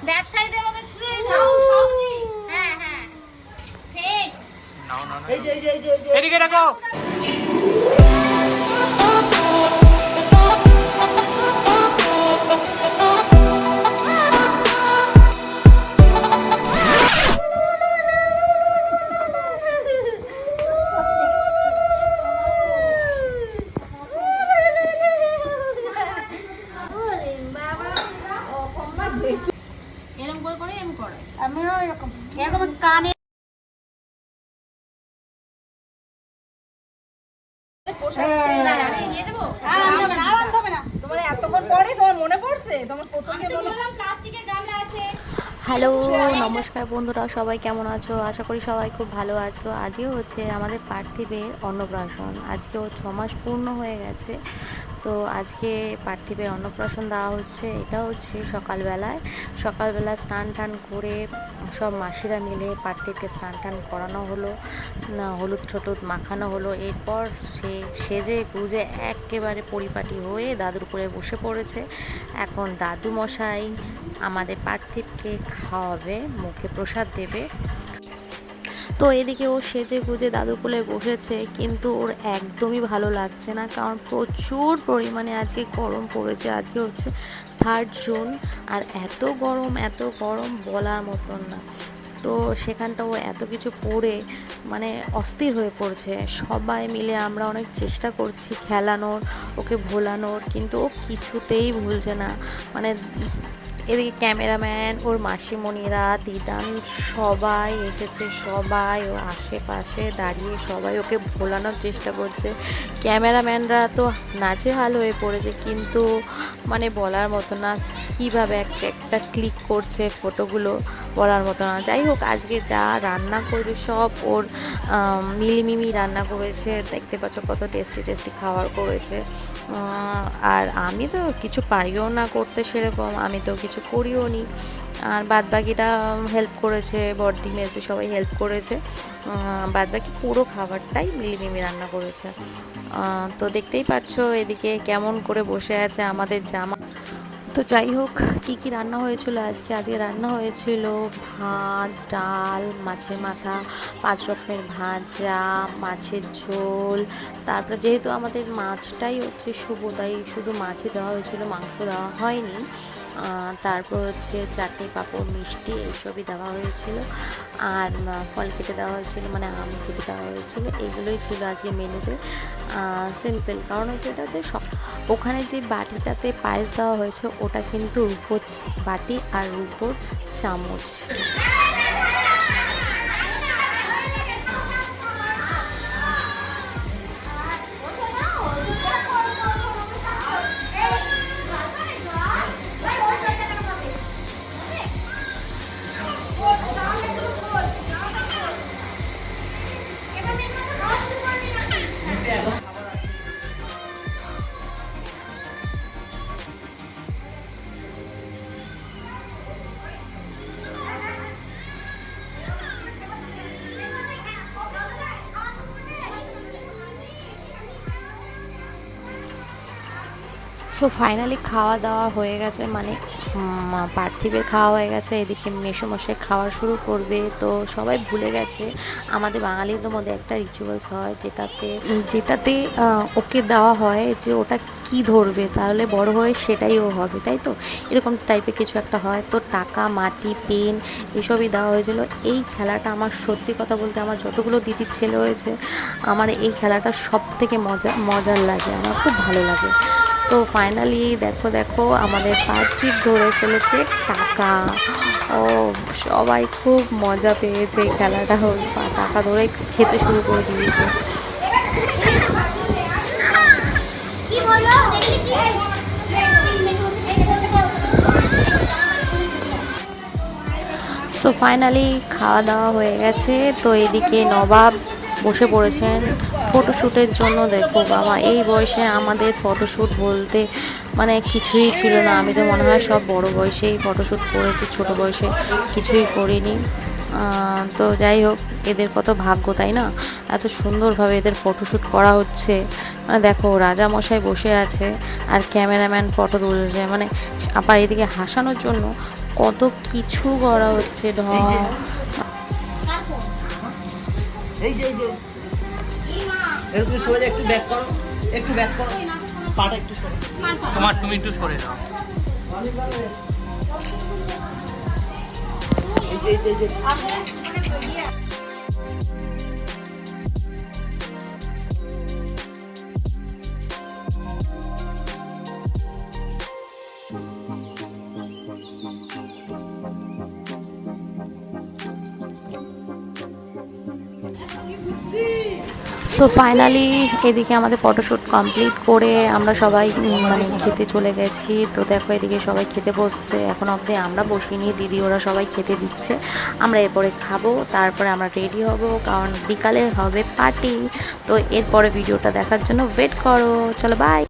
ব্যবসায়ীদের মতো শুয়ে হ্যাঁ হ্যাঁ সেট এদিকে দেখো। এরকম করে করে আমি করাই। আমিও এরকম এরকম কানে তোমার এতক্ষণ পরে তোমার মনে পড়ছে? তোমার প্রথম প্লাস্টিকের গামলা আছে। হ্যালো নমস্কার বন্ধুরা, সবাই কেমন আছো? আশা করি সবাই খুব ভালো আছো। আজকে হচ্ছে আমাদের পার্থিবের অন্নপ্রাশন। আজকেও 6 মাস পূর্ণ হয়ে গেছে। তো আজকে পার্থিবের অন্নপ্রাশন দেওয়া হচ্ছে। এটা হচ্ছে সকালবেলা স্নান টান করে সব মাসিরা মিলে পার্থিবকে স্নান টান করানো হলো, হলুদ ঠলুদ মাখানো হলো। এরপর সে সেজে গুজে একেবারে পরিপাটি হয়ে দাদুর উপরে বসে পড়েছে। এখন দাদু মশাই আমাদের পার্থিবকে খাওয়াবে, মুখে প্রসাদ দেবে। তো এদিকে ও সেজে গুজে দাদুর কোলে বসেছে, কিন্তু ওর একদমই ভালো লাগছে না, কারণ প্রচুর পরিমাণে আজকে গরম পড়েছে। আজকে হচ্ছে 3 জুন, আর এত গরম বলার মতন না। তো সেখানটা ও এত কিছু পড়ে মানে অস্থির হয়ে পড়ছে। সবাই মিলে আমরা অনেক চেষ্টা করছি খেলানোর, ওকে ভোলানোর, কিন্তু ও কিছুতেই ভুলছে না। মানে এদিকে ক্যামেরাম্যান, ওর মাসিমণিরা, দিদান সবাই এসেছে, সবাই ও আশেপাশে দাঁড়িয়ে সবাই ওকে ভোলানোর চেষ্টা করছে। ক্যামেরাম্যানরা তো নাজেহাল হয়ে পড়েছে, কিন্তু মানে বলার মতো না, কীভাবে একটা ক্লিক করছে ফটোগুলো, বলার মতো না। যাই হোক, আজকে যা রান্না করবে সব ওর মিলিমিমি রান্না করেছে। দেখতে পাচ্ছ কত টেস্টি খাবার করেছে। আর আমি তো কিছু পারিও না করতে, সেরকম আমি তো কিছু করিও নি। আর বাদবাকিটা হেল্প করেছে, বড়দি মেজদি সবাই হেল্প করেছে। বাদবাকি পুরো খাবারটাই মিলিমিমি রান্না করেছে। তো দেখতেই পাচ্ছ এদিকে কেমন করে বসে আছে আমাদের জামা। তো যাই হোক, কী রান্না হয়েছিল আজকে রান্না হয়েছিল ভাত, ডাল, মাছের মাথা, 5 রকমের ভাজা, মাছের ঝোল। তারপরে যেহেতু আমাদের মাছটাই হচ্ছে শুভ, তাই শুধু মাছই দেওয়া হয়েছিল, মাংস দেওয়া হয়নি। তারপর হচ্ছে চাটনি, পাঁপড়, মিষ্টি এইসবই দেওয়া হয়েছিল। আর ফল কেটে দেওয়া হয়েছিল, মানে আম কেটে দেওয়া হয়েছিল। এইগুলোই ছিল আজকে মেনুতে। সিম্পল, কারণ হচ্ছে এটা হচ্ছে ওখানে যে বাটিটাতে পায়েস দেওয়া হয়েছে ওটা কিন্তু রূপোর বাটি আর রূপোর চামচ। সো ফাইনালি খাওয়া দাওয়া হয়ে গেছে, মানে পার্থিবের খাওয়া হয়ে গেছে। এদিকে মেসোমশাই খাওয়া শুরু করবে। তো সবাই ভুলে গেছে আমাদের বাঙালিদের মধ্যে একটা রিচুয়ালস হয়, যেটাতে ওকে দেওয়া হয় যে ওটা কি ধরবে, তাহলে বড় হয়ে সেটাই ও হবে, তাই তো? এরকম টাইপের কিছু একটা হয়। তো টাকা, মাটি, পেন এসবই দেওয়া হয়েছিল। এই খেলাটা আমার সত্যি কথা বলতে, আমার যতগুলো দিদির ছেলে হয়েছে, আমার এই খেলাটা সব থেকে মজার লাগে, আমার খুব ভালো লাগে। তো ফাইনালি দেখো আমাদের পার্থিব ধরে ফেলেছে টাকা। ও সবাই খুব মজা পেয়েছে এই খেলাটা, টাকা ধরে খেতে শুরু করে দিয়েছে। সো ফাইনালি খাওয়া দাওয়া হয়ে গেছে। তো এদিকে নবাব বসে পড়েছেন ফটোশ্যুটের জন্য। দেখো বাবা, এই বয়সে আমাদের ফটোশ্যুট বলতে মানে কিছুই ছিল না। আমি তো মনে হয় সব বড় বয়সেই ফটোশ্যুট করেছি, ছোট বয়সে কিছুই করিনি। তো যাই হোক, এদের কত ভাগ্য, তাই না? এত সুন্দরভাবে এদের ফটোশ্যুট করা হচ্ছে। মানে দেখো, রাজামশাই বসে আছে আর ক্যামেরাম্যান ফটো তুলছে, মানে আবার এদিকে হাসানোর জন্য কত কিছু করা হচ্ছে ঢং। এই যে তুমি সরে যাও, একটু ব্যাক করো, একটু ব্যাক করো, পাটা একটু সরো। তুমি একটু সরে দাও। এই যে সো ফাইনালি এদিকে আমাদের ফটোশ্যুট কমপ্লিট করে আমরা সবাই মানে খেতে চলে গেছি। তো দেখো এদিকে সবাই খেতে বসছে, এখন অবধি আমরা বসিনি, দিদি ওরা সবাই খেতে দিচ্ছে। আমরা এরপরে খাবো, তারপরে আমরা রেডি হব, কারণ বিকালে হবে পার্টি। তো এরপরে ভিডিওটা দেখার জন্য ওয়েট করো। চলো বাই।